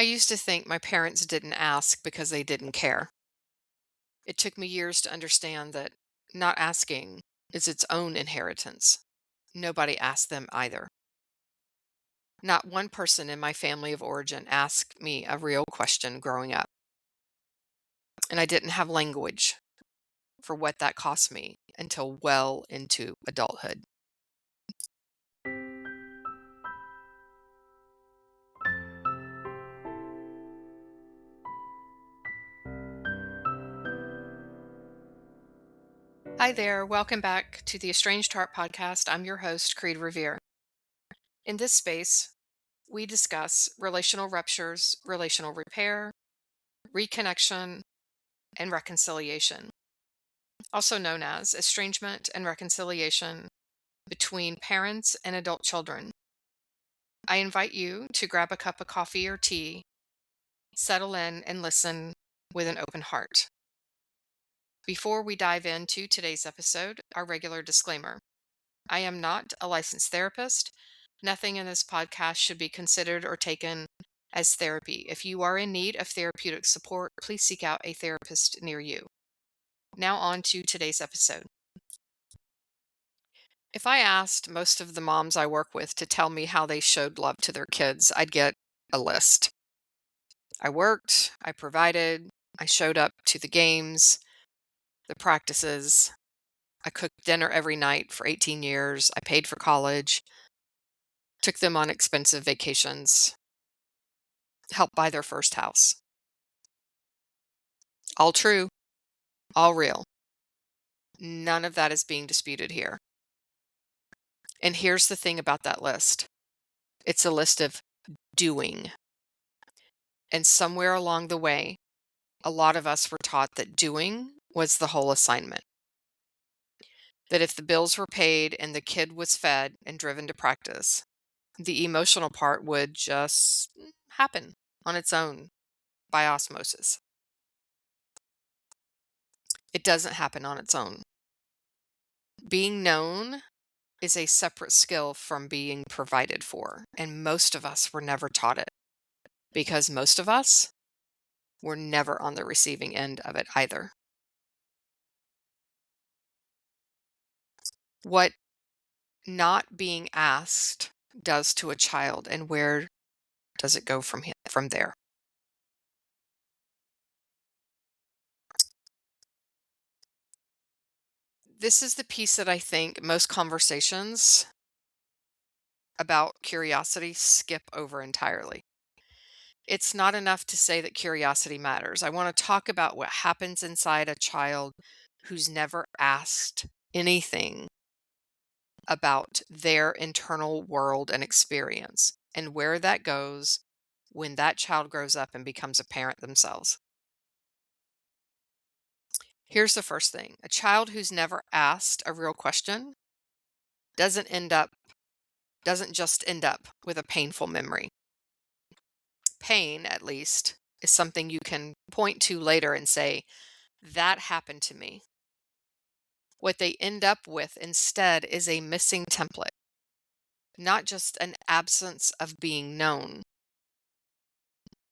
I used to think my parents didn't ask because they didn't care. It took me years to understand that not asking is its own inheritance. Nobody asked them either. Not one person in my family of origin asked me a real question growing up, and I didn't have language for what that cost me until well into adulthood. Hi there, welcome back to the Estranged Heart podcast. I'm your host, Kreed Revere. In this space, we discuss relational ruptures, relational repair, reconnection, and reconciliation, also known as estrangement and reconciliation between parents and adult children. I invite you to grab a cup of coffee or tea, settle in, and listen with an open heart. Before we dive into today's episode, our regular disclaimer. I am not a licensed therapist. Nothing in this podcast should be considered or taken as therapy. If you are in need of therapeutic support, please seek out a therapist near you. Now, on to today's episode. If I asked most of the moms I work with to tell me how they showed love to their kids, I'd get a list. I worked, I provided, I showed up to the games, the practices. I cooked dinner every night for 18 years. I paid for college, took them on expensive vacations, helped buy their first house. All true, all real. None of that is being disputed here. And here's the thing about that list. It's a list of doing. And somewhere along the way, a lot of us were taught that doing was the whole assignment. That if the bills were paid and the kid was fed and driven to practice, the emotional part would just happen on its own by osmosis. It doesn't happen on its own. Being known is a separate skill from being provided for, and most of us were never taught it because most of us were never on the receiving end of it either. What not being asked does to a child, and where does it go from there? This is the piece that I think most conversations about curiosity skip over entirely. It's not enough to say that curiosity matters. I want to talk about what happens inside a child who's never asked anything about their internal world and experience, and where that goes when that child grows up and becomes a parent themselves. Here's the first thing. A child who's never asked a real question doesn't end up doesn't just end up with a painful memory. Pain, at least, is something you can point to later and say, that happened to me. What they end up with instead is a missing template, not just an absence of being known,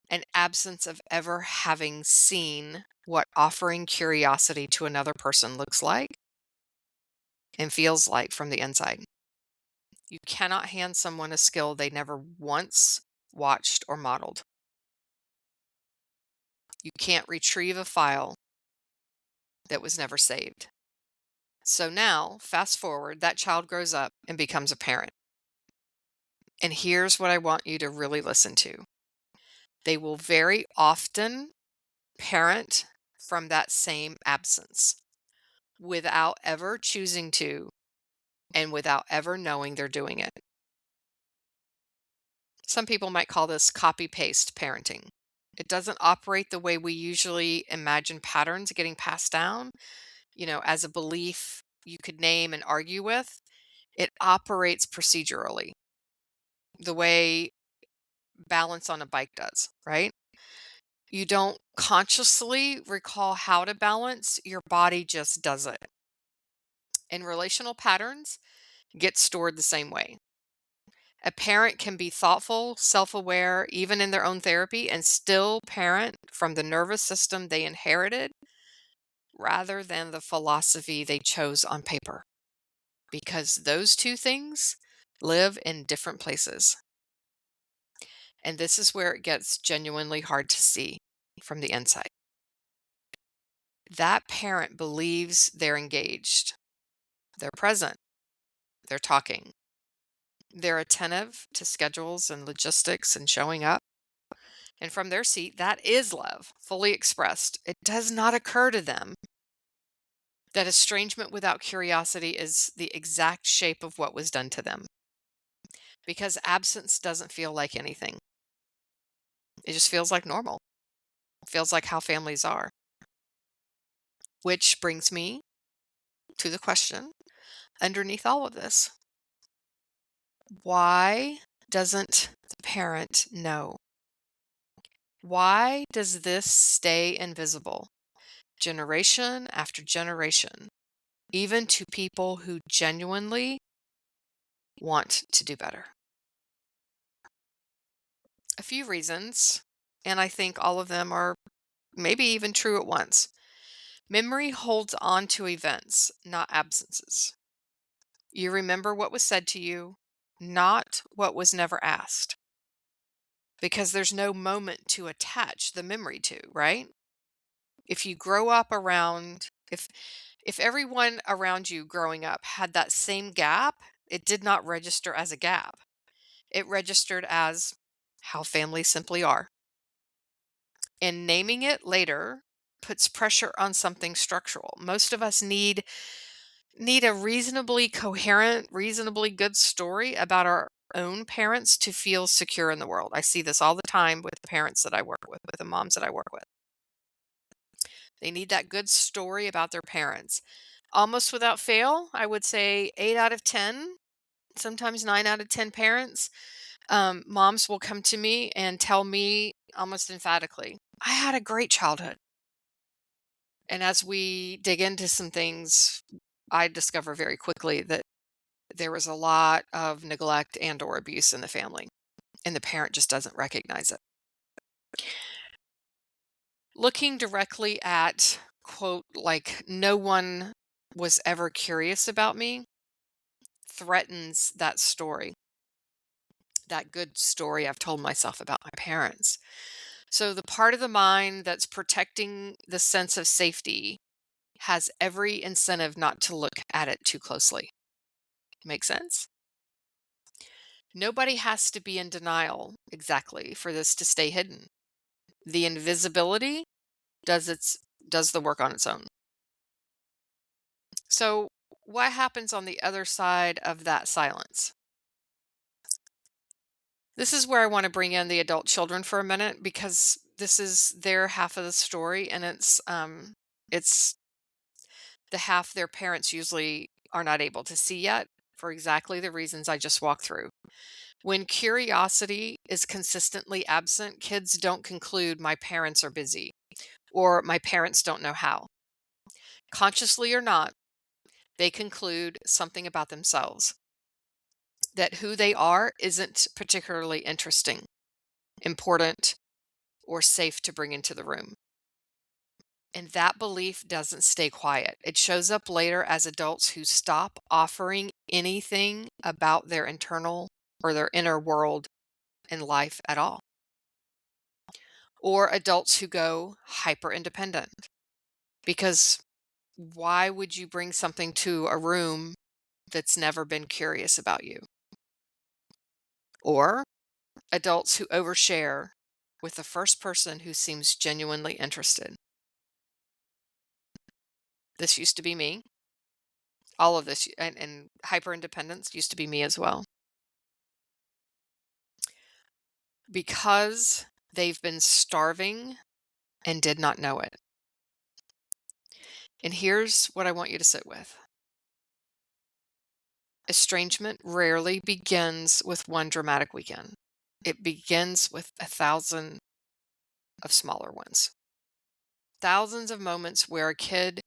an absence of ever having seen what offering curiosity to another person looks like and feels like from the inside. You cannot hand someone a skill they never once watched or modeled. You can't retrieve a file that was never saved. So now, fast forward, that child grows up and becomes a parent. And here's what I want you to really listen to. They will very often parent from that same absence without ever choosing to and without ever knowing they're doing it. Some people might call this copy paste parenting. It doesn't operate the way we usually imagine patterns getting passed down, as a belief you could name and argue with. It operates procedurally, the way balance on a bike does, right? You don't consciously recall how to balance, your body just does it. And relational patterns get stored the same way. A parent can be thoughtful, self-aware, even in their own therapy, and still parent from the nervous system they inherited rather than the philosophy they chose on paper, because those two things live in different places. And this is where it gets genuinely hard to see from the inside. That parent believes they're engaged, they're present, they're talking, they're attentive to schedules and logistics and showing up. And from their seat, that is love, fully expressed. It does not occur to them that estrangement without curiosity is the exact shape of what was done to them, because absence doesn't feel like anything. It just feels like normal. It feels like how families are. Which brings me to the question underneath all of this. Why doesn't the parent know? Why does this stay invisible generation after generation, even to people who genuinely want to do better? A few reasons, and I think all of them are maybe even true at once. Memory holds on to events, not absences. You remember what was said to you, not what was never asked, because there's no moment to attach the memory to, right? If you grow up around, if everyone around you growing up had that same gap, it did not register as a gap. It registered as how families simply are. And naming it later puts pressure on something structural. Most of us need a reasonably coherent, reasonably good story about our own parents to feel secure in the world. I see this all the time with the parents that I work with the moms that I work with. They need that good story about their parents. Almost without fail, I would say 8 out of 10, sometimes 9 out of 10 parents, moms will come to me and tell me almost emphatically, I had a great childhood. And as we dig into some things, I discover very quickly that there was a lot of neglect and or abuse in the family, and the parent just doesn't recognize it. Looking directly at, quote, like, no one was ever curious about me threatens that story, that good story I've told myself about my parents. So the part of the mind that's protecting the sense of safety has every incentive not to look at it too closely. Make sense? Nobody has to be in denial exactly for this to stay hidden. The invisibility does its does the work on its own. So, what happens on the other side of that silence? This is where I want to bring in the adult children for a minute, because this is their half of the story, and it's the half their parents usually are not able to see yet for exactly the reasons I just walked through. When curiosity is consistently absent, kids don't conclude my parents are busy or my parents don't know how. Consciously or not, they conclude something about themselves, that who they are isn't particularly interesting, important, or safe to bring into the room. And that belief doesn't stay quiet. It shows up later as adults who stop offering anything about their internal or their inner world in life at all. Or adults who go hyper independent. Because why would you bring something to a room that's never been curious about you? Or adults who overshare with the first person who seems genuinely interested. This used to be me. All of this and hyper independence used to be me as well. Because they've been starving and did not know it. And here's what I want you to sit with. Estrangement rarely begins with one dramatic weekend. It begins with 1,000 of smaller ones. Thousands of moments where a kid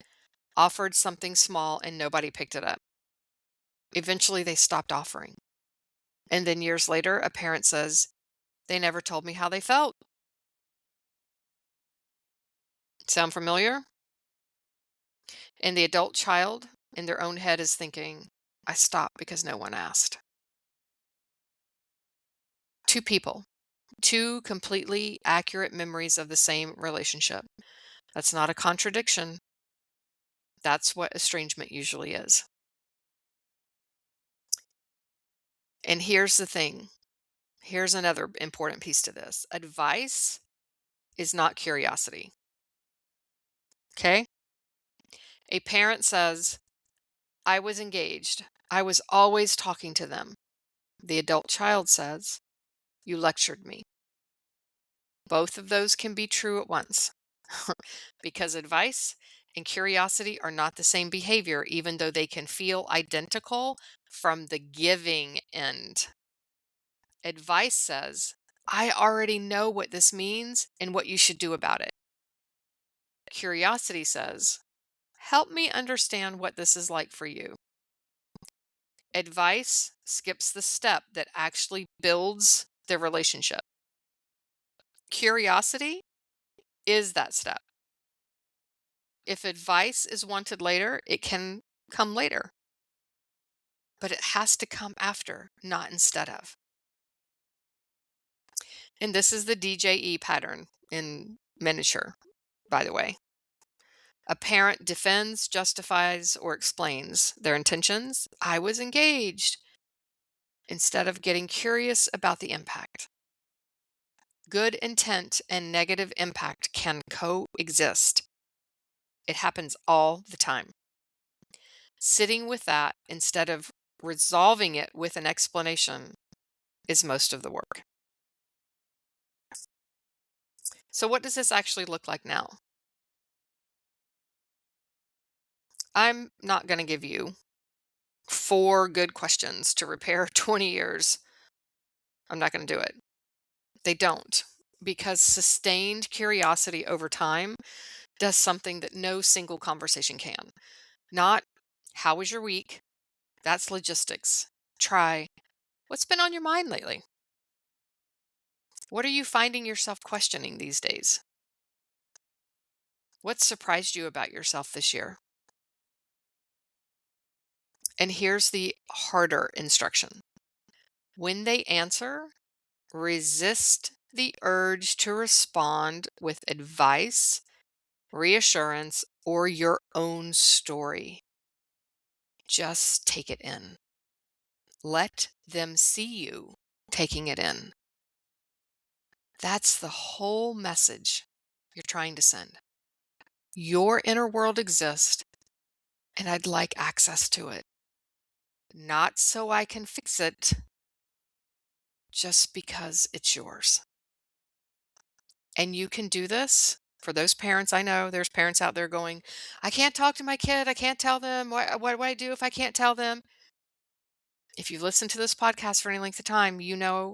offered something small and nobody picked it up. Eventually they stopped offering. And then years later, a parent says, they never told me how they felt. Sound familiar? And the adult child in their own head is thinking, I stopped because no one asked. Two people, two completely accurate memories of the same relationship. That's not a contradiction. That's what estrangement usually is. And here's the thing. Here's another important piece to this. Advice is not curiosity. Okay? A parent says, I was engaged. I was always talking to them. The adult child says, you lectured me. Both of those can be true at once because advice and curiosity are not the same behavior, even though they can feel identical from the giving end. Advice says, I already know what this means and what you should do about it. Curiosity says, help me understand what this is like for you. Advice skips the step that actually builds the relationship. Curiosity is that step. If advice is wanted later, it can come later, but it has to come after, not instead of. And this is the DJE pattern in miniature, by the way. A parent defends, justifies, or explains their intentions. I was engaged, instead of getting curious about the impact. Good intent and negative impact can coexist. It happens all the time. Sitting with that instead of resolving it with an explanation is most of the work. So what does this actually look like now? I'm not going to give you 4 good questions to repair 20 years. I'm not going to do it. They don't, because sustained curiosity over time does something that no single conversation can. Not, how was your week? That's logistics. Try, what's been on your mind lately? What are you finding yourself questioning these days? What surprised you about yourself this year? And here's the harder instruction. When they answer, resist the urge to respond with advice, reassurance, or your own story. Just take it in. Let them see you taking it in. That's the whole message you're trying to send. Your inner world exists, and I'd like access to it. Not so I can fix it, just because it's yours. And you can do this. For those parents, I know there's parents out there going, I can't talk to my kid. I can't tell them. What do I do if I can't tell them? If you've listened to this podcast for any length of time, you know,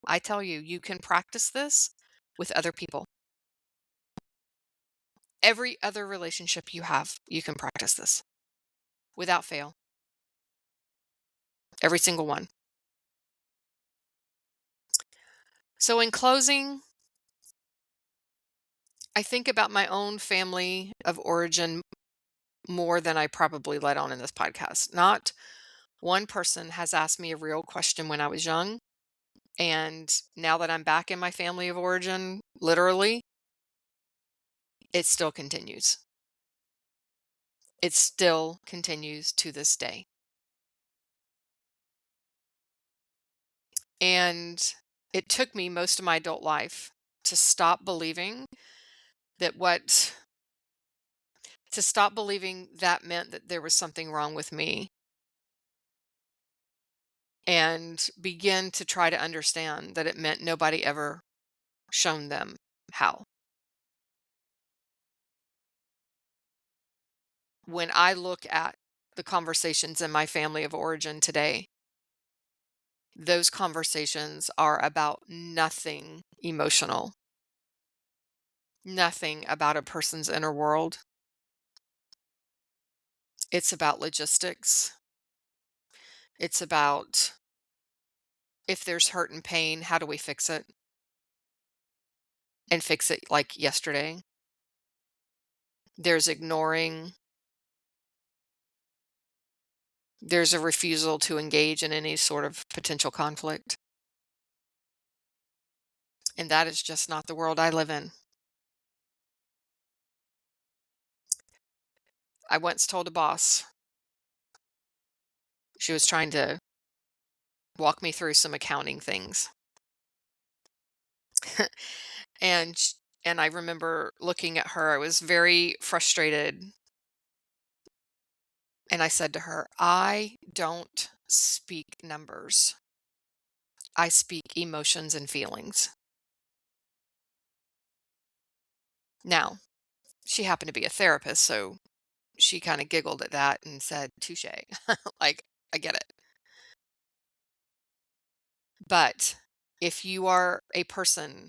I tell you, you can practice this with other people. Every other relationship you have, you can practice this without fail. Every single one. So in closing, I think about my own family of origin more than I probably let on in this podcast. Not one person has asked me a real question when I was young. And now that I'm back in my family of origin, literally, it still continues. It still continues to this day. And it took me most of my adult life to stop believing that to stop believing that meant that there was something wrong with me and begin to try to understand that it meant nobody ever shown them how. When I look at the conversations in my family of origin today, those conversations are about nothing emotional, nothing about a person's inner world. It's about logistics. It's about If there's hurt and pain, how do we fix it? And fix it like yesterday. There's ignoring. There's a refusal to engage in any sort of potential conflict. And that is just not the world I live in. I once told a boss, she was trying to walk me through some accounting things. and sh- and I remember looking at her. I was very frustrated, and I said to her, "I don't speak numbers. I speak emotions and feelings." Now, she happened to be a therapist, so she kind of giggled at that and said, "Touche." Like, I get it. But if you are a person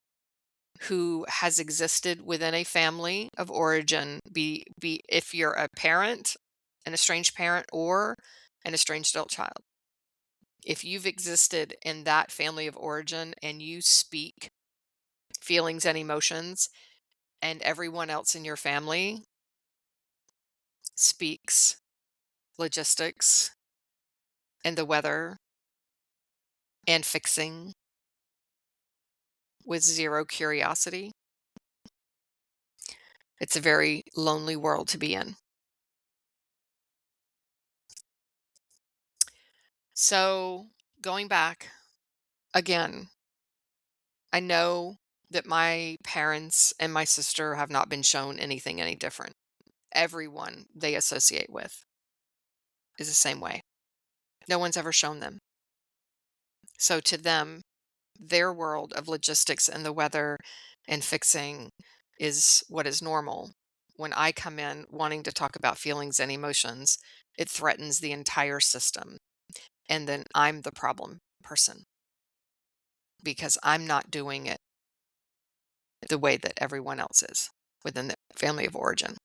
who has existed within a family of origin, be if you're a parent, an estranged parent, or an estranged adult child, if you've existed in that family of origin and you speak feelings and emotions, and everyone else in your family speaks logistics and the weather and fixing with zero curiosity, it's a very lonely world to be in. So, going back again, I know that my parents and my sister have not been shown anything any different. Everyone they associate with is the same way. No one's ever shown them. So, to them, their world of logistics and the weather and fixing is what is normal. When I come in wanting to talk about feelings and emotions, it threatens the entire system. And then I'm the problem person because I'm not doing it the way that everyone else is within the family of origin.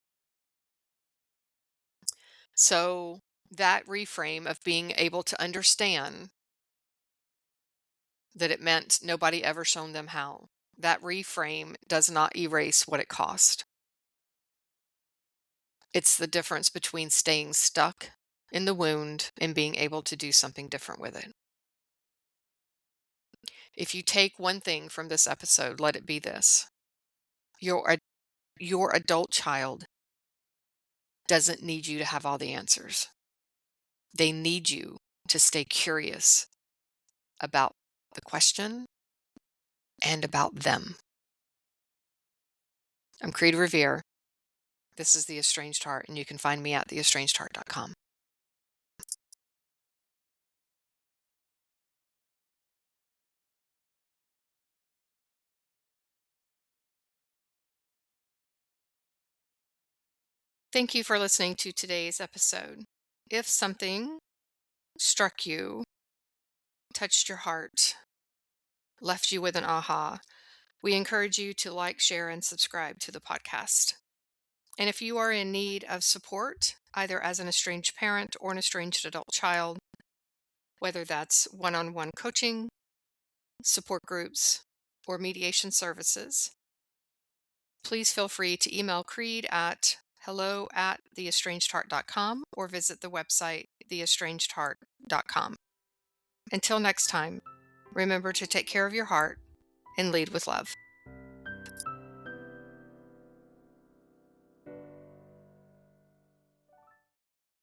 So that reframe of being able to understand that it meant nobody ever shown them how, that reframe does not erase what it cost. It's the difference between staying stuck in the wound and being able to do something different with it. If you take one thing from this episode, let it be this. Your your adult child doesn't need you to have all the answers. They need you to stay curious about the question and about them. I'm Creed Revere. This is The Estranged Heart, and you can find me at theestrangedheart.com. Thank you for listening to today's episode. If something struck you, touched your heart, left you with an aha, we encourage you to like, share, and subscribe to the podcast. And if you are in need of support, either as an estranged parent or an estranged adult child, whether that's one on one coaching, support groups, or mediation services, please feel free to email Creed at hello@theestrangedheart.com or visit the website theestrangedheart.com. Until next time, remember to take care of your heart and lead with love.